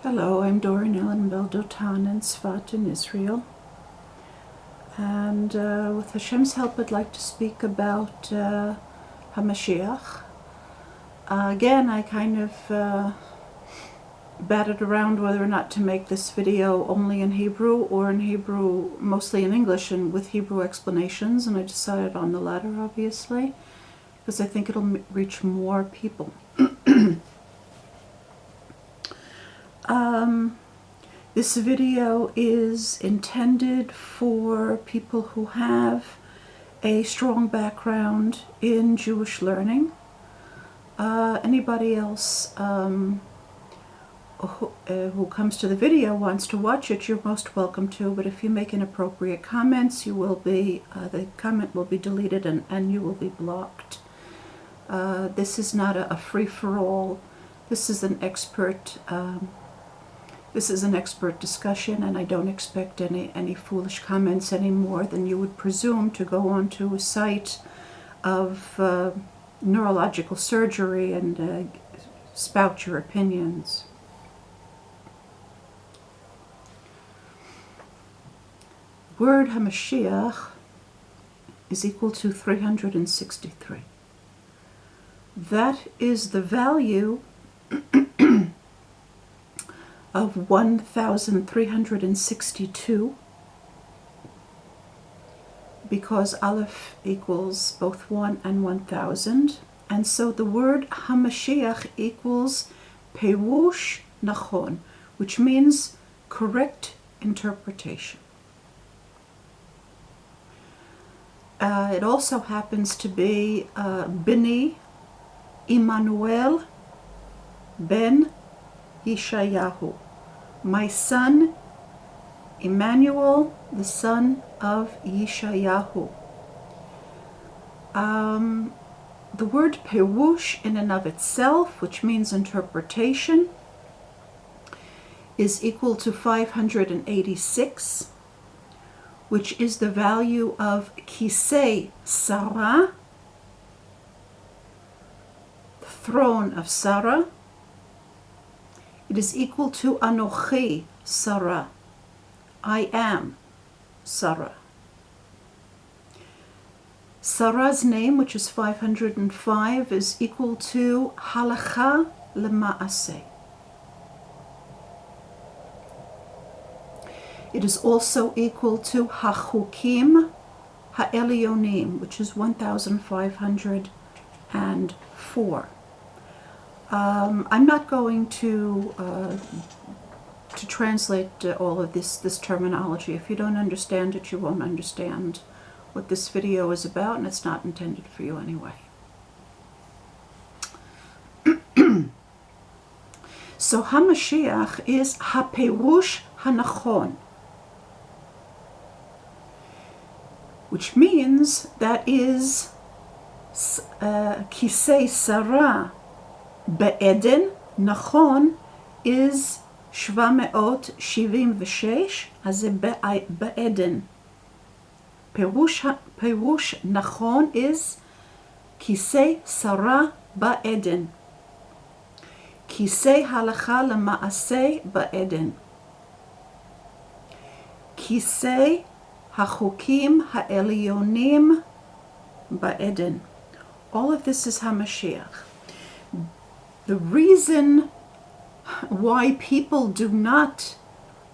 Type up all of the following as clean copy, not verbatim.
Hello, I'm Doran Ellen Beldotan in Sfat in Israel. And with Hashem's help, I'd like to speak about Hamashiach. Again, I kind of batted around whether or not to make this video only in Hebrew or in Hebrew, mostly in English and with Hebrew explanations. And I decided on the latter, obviously, because I think it'll reach more people. This video is intended for people who have a strong background in Jewish learning. Anybody else who comes to the video wants to watch it, you're most welcome to, but if you make inappropriate comments, you will be, the comment will be deleted and you will be blocked. This is not a free-for-all. This is an expert discussion, and I don't expect any foolish comments any more than you would presume to go onto a site of neurological surgery and spout your opinions. Word Hamashiach is equal to 363. That is the value of 1,362, because Aleph equals both 1 and 1,000, and so the word Hamashiach equals Peurush נכון, which means correct interpretation. It also happens to be Bini Emmanuel ben Yeshעיהו, my son Emmanuel, the son of Yeshעיהו. The word Peurush in and of itself, which means interpretation, is equal to 586, which is the value of Kisei Sarah, the throne of Sarah. It is equal to Anochi Sarah, I am Sarah. Sarah's name, which is 505, is equal to Halacha Lema'ase. It is also equal to Hachukim Ha'Elionim, which is 1,504. I'm not going to translate all of this terminology. If you don't understand it, you won't understand what this video is about, and it's not intended for you anyway. So Hamashiach is HaPeurush HaNachon, which means that is Kisei Sarah בעדן, נכון, is 776, אז זה בעדן. פירוש נכון is כיסא שרה בעדן. כיסא הלכה למעשה בעדן. כיסא החוקים העליונים בעדן. All of this is Hamashiach. The reason why people do not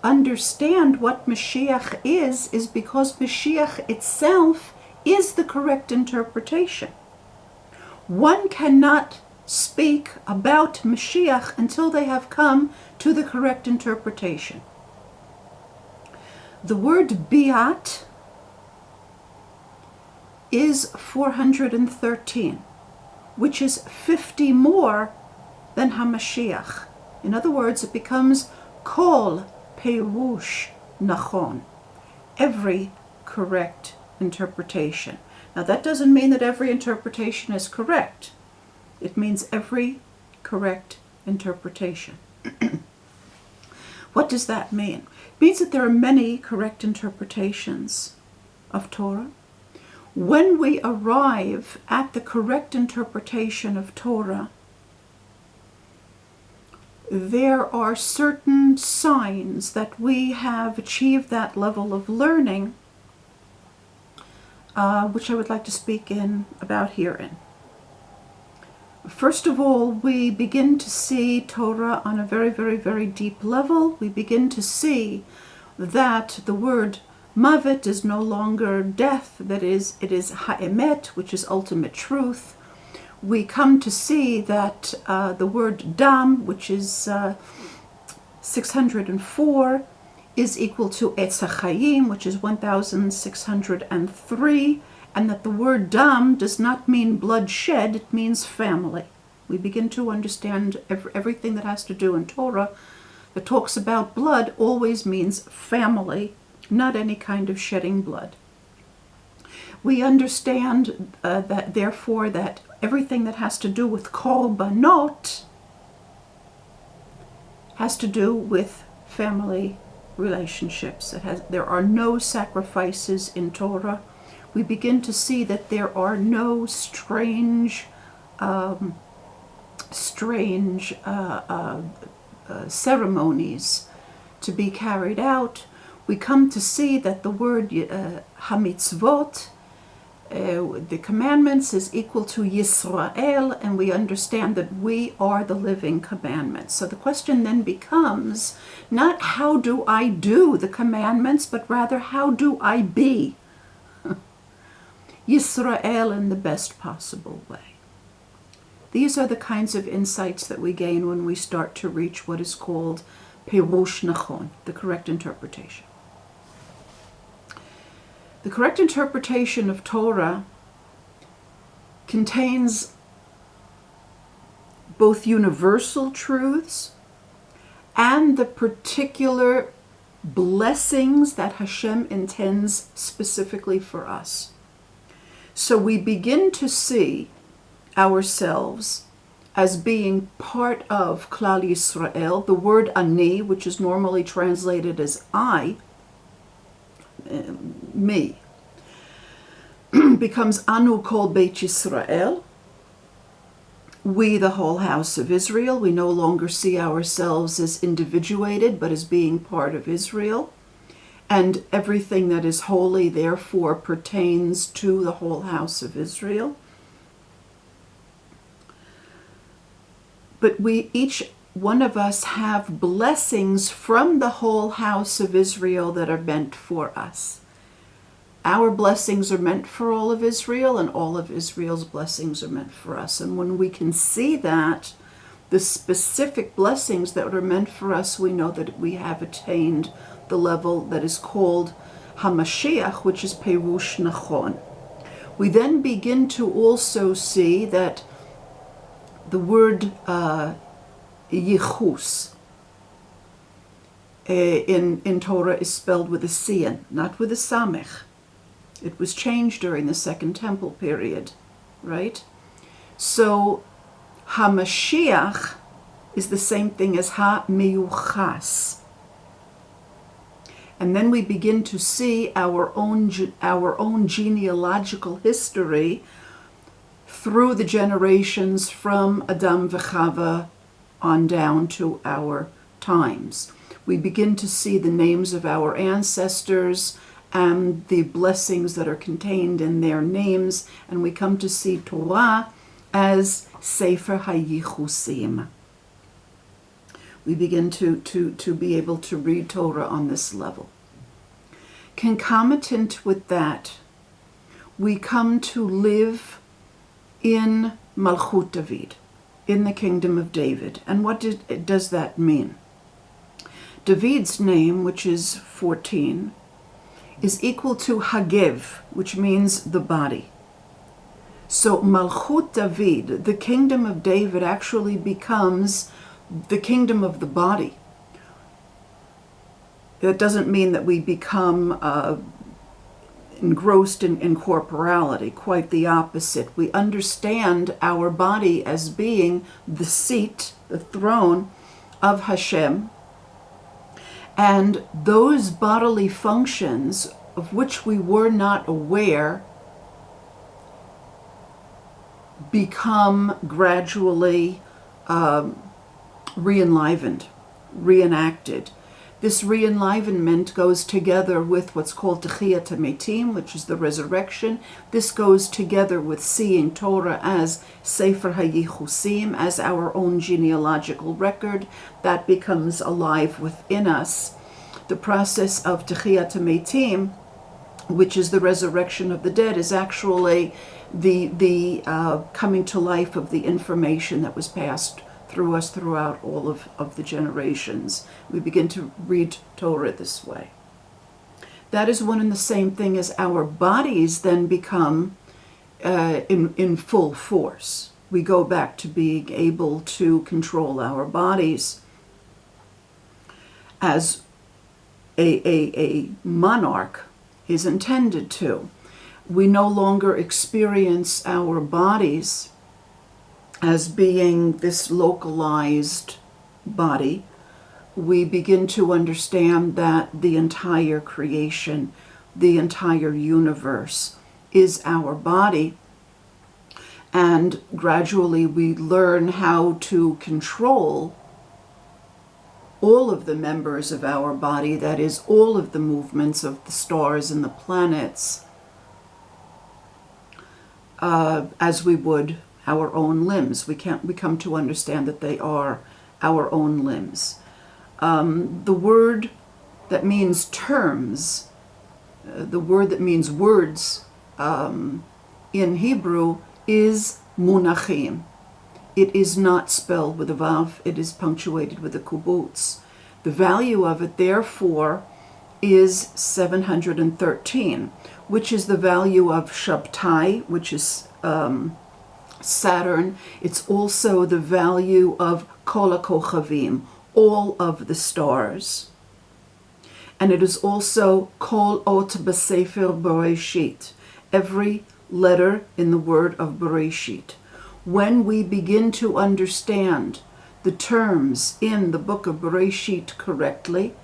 understand what Mashiach is because Mashiach itself is the correct interpretation. One cannot speak about Mashiach until they have come to the correct interpretation. The word biat is 413, which is 50 more than Hamashiach. In other words, it becomes Kol Peurush נכון, every correct interpretation. Now that doesn't mean that every interpretation is correct. It means every correct interpretation. What does that mean? It means that there are many correct interpretations of Torah. When we arrive at the correct interpretation of Torah, there are certain signs that we have achieved that level of learning, which I would like to speak about herein. First of all, we begin to see Torah on a very, very, very deep level. We begin to see that the word mavet is no longer death, that is, it is ha'emet, which is ultimate truth. We come to see that the word dam, which is 604, is equal to etz hachayim, which is 1603, and that the word dam does not mean bloodshed, it means family. We begin to understand everything that has to do in Torah that talks about blood always means family, not any kind of shedding blood. We understand that therefore that everything that has to do with korbanot has to do with family relationships. There are no sacrifices in Torah. We begin to see that there are no strange ceremonies to be carried out. We come to see that the word hamitzvot, the commandments, is equal to Yisrael, and we understand that we are the living commandments. So the question then becomes not how do I do the commandments, but rather how do I be Yisrael in the best possible way. These are the kinds of insights that we gain when we start to reach what is called Peirush נכון, the correct interpretation. The correct interpretation of Torah contains both universal truths and the particular blessings that Hashem intends specifically for us. So we begin to see ourselves as being part of Klal Yisrael. The word ani, which is normally translated as I, me, becomes anu kol beit Yisrael. We, the whole house of Israel. We no longer see ourselves as individuated, but as being part of Israel. And everything that is holy, therefore, pertains to the whole house of Israel. But each one of us have blessings from the whole house of Israel that are meant for us. Our blessings are meant for all of Israel, and all of Israel's blessings are meant for us. And when we can see that, the specific blessings that are meant for us, we know that we have attained the level that is called Hamashiach, which is Peirush נכון. We then begin to also see that the word yichus in Torah is spelled with a sin, not with a samech. It was changed during the Second Temple period, right? So Hamashiach is the same thing as ha-miyuchas. And then we begin to see our own genealogical history through the generations from Adam v'Chava on down to our times. We begin to see the names of our ancestors and the blessings that are contained in their names, and we come to see Torah as Sefer HaYichusim. We begin to be able to read Torah on this level. Concomitant with that, we come to live in Malchut David, in the kingdom of David. And what does that mean? David's name, which is 14, is equal to Hagev, which means the body. So Malchut David, the kingdom of David, actually becomes the kingdom of the body. That doesn't mean that we become engrossed in corporality, quite the opposite. We understand our body as being the seat, the throne of Hashem, and those bodily functions of which we were not aware become gradually re-enlivened, reenacted. This re-enlivenment goes together with what's called Techiyat HaMetim, which is the resurrection. This goes together with seeing Torah as Sefer HaYichusim, as our own genealogical record. That becomes alive within us. The process of Techiyat HaMetim, which is the resurrection of the dead, is actually the coming to life of the information that was passed through us throughout all of the generations. We begin to read Torah this way. That is one and the same thing as our bodies then become in full force. We go back to being able to control our bodies as a monarch is intended to. We no longer experience our bodies as being this localized body. We begin to understand that the entire creation, the entire universe is our body. And gradually we learn how to control all of the members of our body, that is, all of the movements of the stars and the planets, as we would our own limbs. We come to understand that they are our own limbs. The word that means terms, the word that means words in Hebrew is munachim. It is not spelled with a vav, it is punctuated with a kubutz. The value of it, therefore, is 713, which is the value of Shabtai, which is Saturn. It's also the value of Kol HaKochavim, all of the stars. And it is also Kol Ot B'Sefer Bereshit, every letter in the word of Bereshit. When we begin to understand the terms in the book of Bereshit correctly,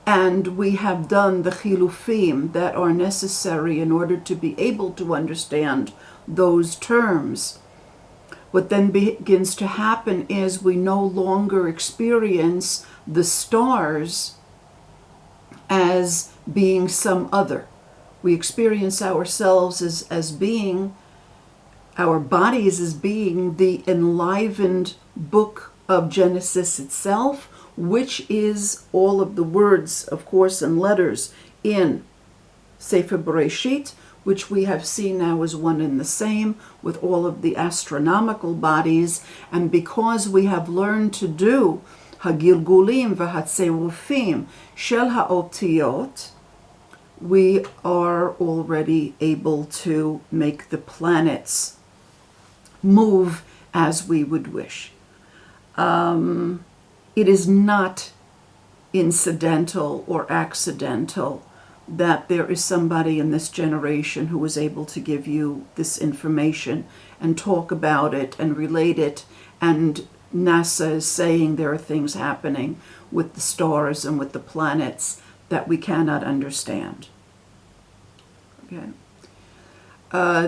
and we have done the chilufim that are necessary in order to be able to understand those terms, what then begins to happen is we no longer experience the stars as being some other. We experience ourselves as being, our bodies as being the enlivened book of Genesis itself, which is all of the words, of course, and letters in Sefer Bereshit, which we have seen now as one and the same with all of the astronomical bodies. And because we have learned to do Hagilgulim v'hatzerufim shel ha'otiyot, we are already able to make the planets move as we would wish. It is not incidental or accidental that there is somebody in this generation who was able to give you this information and talk about it and relate it, and NASA is saying there are things happening with the stars and with the planets that we cannot understand. Okay.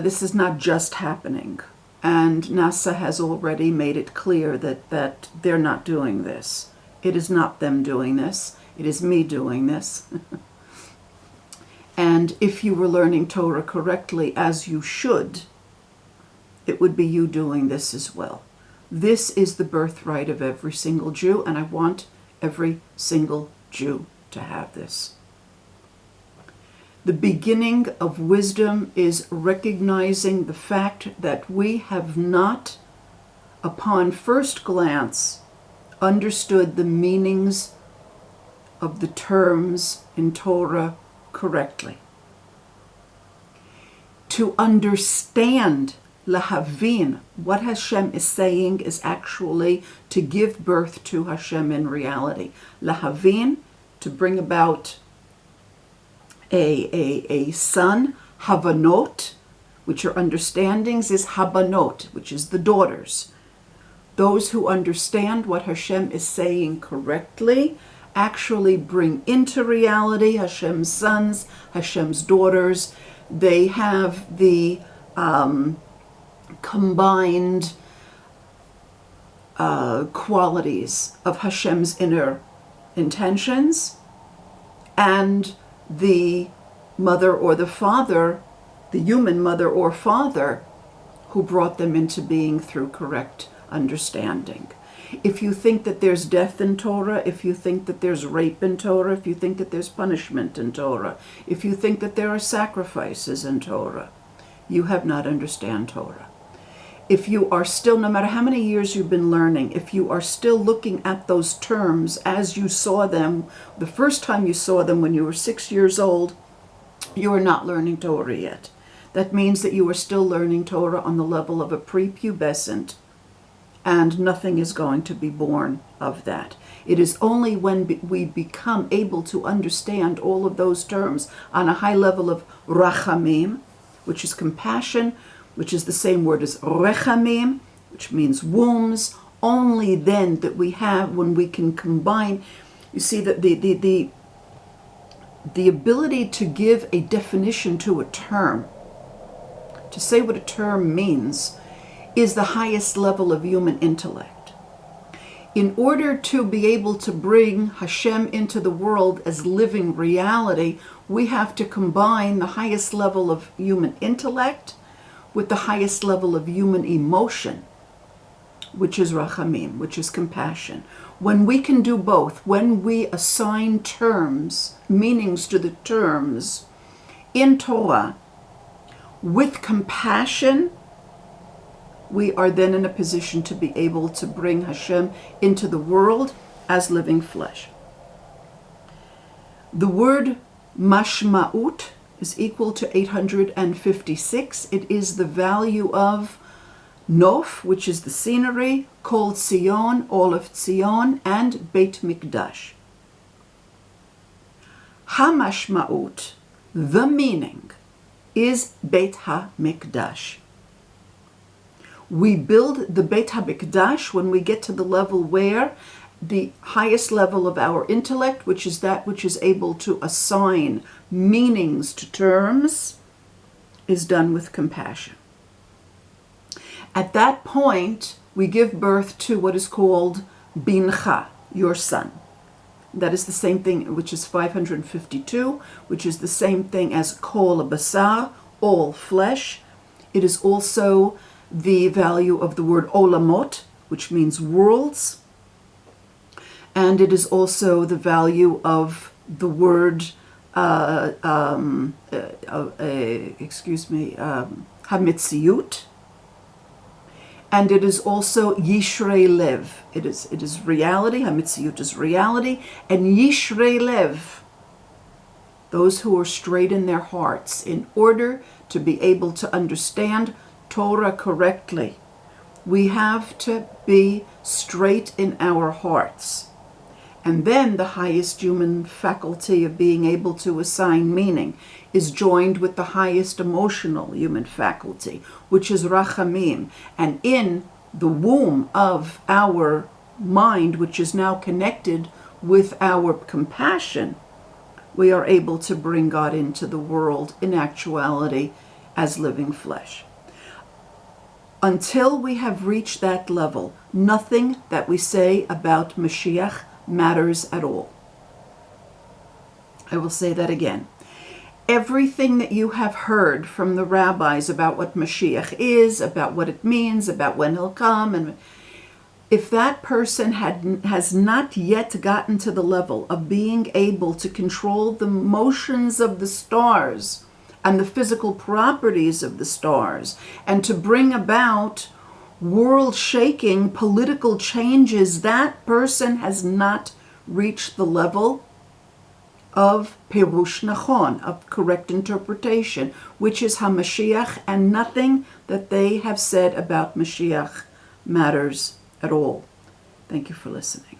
This is not just happening, and NASA has already made it clear that they're not doing this. It is not them doing this. It is me doing this. And if you were learning Torah correctly, as you should, it would be you doing this as well. This is the birthright of every single Jew, and I want every single Jew to have this. The beginning of wisdom is recognizing the fact that we have not, upon first glance, understood the meanings of the terms in Torah correctly. To understand, lahavin, what Hashem is saying is actually to give birth to Hashem in reality. Lahavin, to bring about a son. Havanot, which are understandings, is habanot, which is the daughters. Those who understand what Hashem is saying correctly actually bring into reality Hashem's sons, Hashem's daughters. They have the combined qualities of Hashem's inner intentions, and the mother or the father, the human mother or father, who brought them into being through correct understanding. If you think that there's death in Torah, if you think that there's rape in Torah, if you think that there's punishment in Torah, if you think that there are sacrifices in Torah, you have not understand Torah. If you are still, no matter how many years you've been learning, if you are still looking at those terms as you saw them, the first time you saw them when you were 6 years old, you are not learning Torah yet. That means that you are still learning Torah on the level of a prepubescent, and nothing is going to be born of that. It is only when we become able to understand all of those terms on a high level of rachamim, which is compassion, which is the same word as rechamim, which means wombs, only then that we have, when we can combine, you see that the ability to give a definition to a term, to say what a term means, is the highest level of human intellect. In order to be able to bring Hashem into the world as living reality, we have to combine the highest level of human intellect with the highest level of human emotion, which is rachamim, which is compassion. When we can do both, when we assign terms, meanings to the terms in Torah with compassion, we are then in a position to be able to bring Hashem into the world as living flesh. The word mashma'ut is equal to 856. It is the value of Nof, which is the scenery, Kol Tzion, all of Tzion, and Beit Mikdash. Hamashma'ut, the meaning, is Beit HaMikdash. We build the Beit HaMikdash when we get to the level where the highest level of our intellect, which is that which is able to assign meanings to terms, is done with compassion. At that point, we give birth to what is called bincha, your son. That is the same thing, which is 552, which is the same thing as kol basar, all flesh. It is also the value of the word olamot, which means worlds. And it is also the value of the word, hamitziut. And it is also yishrei lev. It is reality. Hamitziut is reality. And yishrei lev, those who are straight in their hearts, in order to be able to understand Torah correctly, we have to be straight in our hearts. And then the highest human faculty of being able to assign meaning is joined with the highest emotional human faculty, which is rachamim. And in the womb of our mind, which is now connected with our compassion, we are able to bring God into the world in actuality as living flesh. Until we have reached that level, nothing that we say about Mashiach matters at all. I will say that again. Everything that you have heard from the rabbis about what Mashiach is, about what it means, about when he'll come, and if that person has not yet gotten to the level of being able to control the motions of the stars and the physical properties of the stars, and to bring about world-shaking political changes, that person has not reached the level of Prush נכון, of correct interpretation, which is Hamashiach, and nothing that they have said about Mashiach matters at all. Thank you for listening.